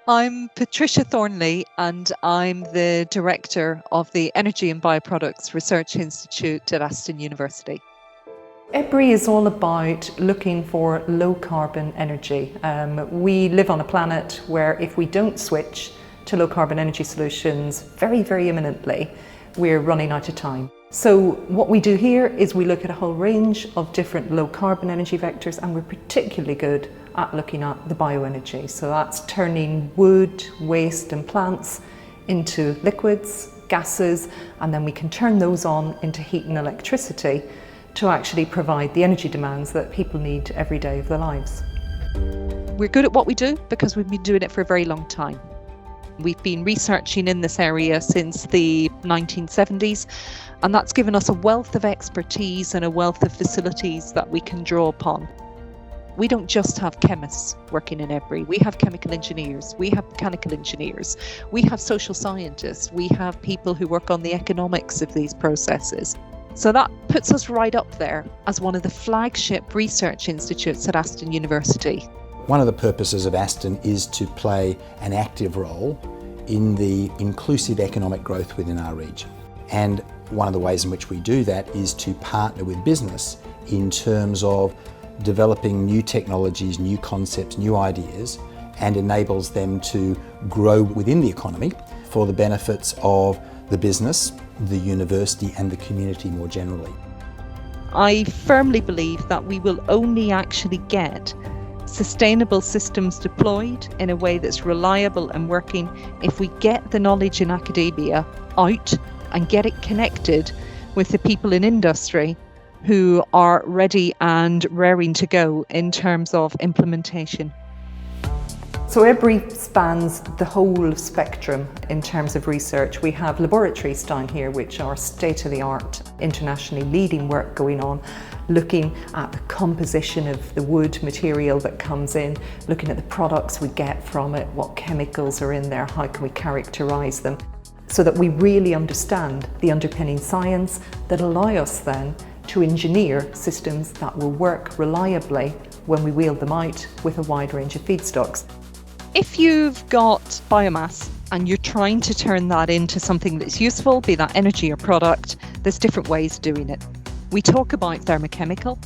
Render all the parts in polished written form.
I'm Patricia Thornley and I'm the Director of the Energy and Bioproducts Research Institute at Aston University. EBRI is all about looking for low carbon energy. We live on a planet where if we don't switch to low carbon energy solutions very imminently, we're running out of time. So what we do here is we look at a whole range of different low carbon energy vectors, and we're particularly good at looking at the bioenergy. So that's turning wood, waste and plants into liquids, gases, and then we can turn those on into heat and electricity to actually provide the energy demands that people need every day of their lives. We're good at what we do because we've been doing it for a very long time. We've been researching in this area since the 1970s, and that's given us a wealth of expertise and a wealth of facilities that we can draw upon. We don't just have chemists working in EBRI, we have chemical engineers, we have mechanical engineers, we have social scientists, we have people who work on the economics of these processes. So that puts us right up there as one of the flagship research institutes at Aston University. One of the purposes of Aston is to play an active role in the inclusive economic growth within our region. And one of the ways in which we do that is to partner with business in terms of developing new technologies, new concepts, new ideas, and enables them to grow within the economy for the benefits of the business, the university and the community more generally. I firmly believe that we will only actually get sustainable systems deployed in a way that's reliable and working if we get the knowledge in academia out and get it connected with the people in industry who are ready and raring to go in terms of implementation. So EBRI spans the whole spectrum in terms of research. We have laboratories down here which are state-of-the-art, internationally leading work going on, looking at the composition of the wood material that comes in, looking at the products we get from it, what chemicals are in there, how can we characterise them, so that we really understand the underpinning science that allow us then to engineer systems that will work reliably when we wheel them out with a wide range of feedstocks. If you've got biomass and you're trying to turn that into something that's useful, be that energy or product, there's different ways of doing it. We talk about thermochemical.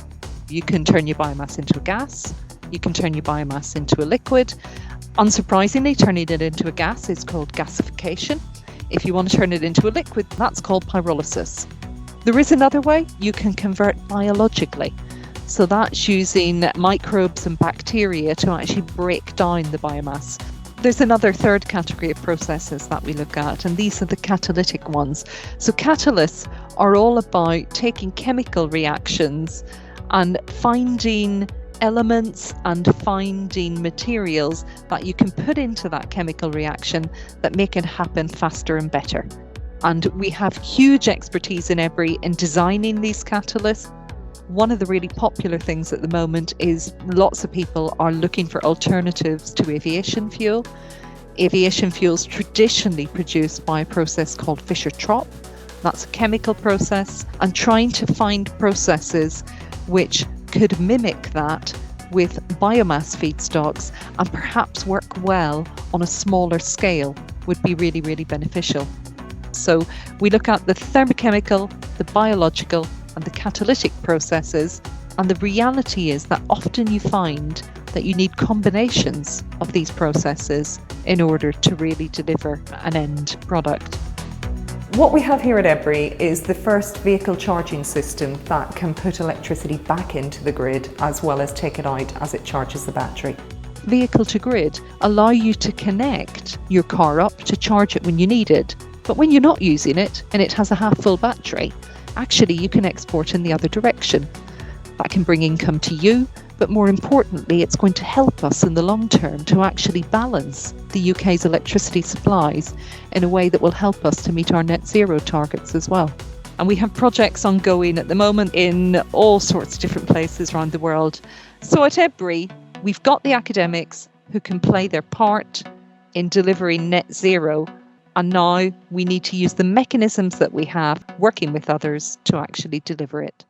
You can turn your biomass into a gas. You can turn your biomass into a liquid. Unsurprisingly, turning it into a gas is called gasification. If you want to turn it into a liquid, that's called pyrolysis. There is another way. You can convert biologically. So that's using microbes and bacteria to actually break down the biomass. There's another third category of processes that we look at, and these are the catalytic ones. So catalysts are all about taking chemical reactions and finding elements and finding materials that you can put into that chemical reaction that make it happen faster and better. And we have huge expertise in EBRI in designing these catalysts. One of the really popular things at the moment is lots of people are looking for alternatives to aviation fuel. Aviation fuel is traditionally produced by a process called Fischer-Tropsch. That's a chemical process, and trying to find processes which could mimic that with biomass feedstocks and perhaps work well on a smaller scale would be really beneficial. So we look at the thermochemical, the biological and the catalytic processes, and the reality is that often you find that you need combinations of these processes in order to really deliver an end product. What we have here at EBRI is the first vehicle charging system that can put electricity back into the grid as well as take it out as it charges the battery. Vehicle to grid allow you to connect your car up to charge it when you need it, but when you're not using it and it has a half full battery, actually you can export in the other direction. That can bring income to you, but more importantly, it's going to help us in the long term to actually balance the UK's electricity supplies in a way that will help us to meet our net zero targets as well. And we have projects ongoing at the moment in all sorts of different places around the world. So at EBRI, we've got the academics who can play their part in delivering net zero. And now we need to use the mechanisms that we have working with others to actually deliver it.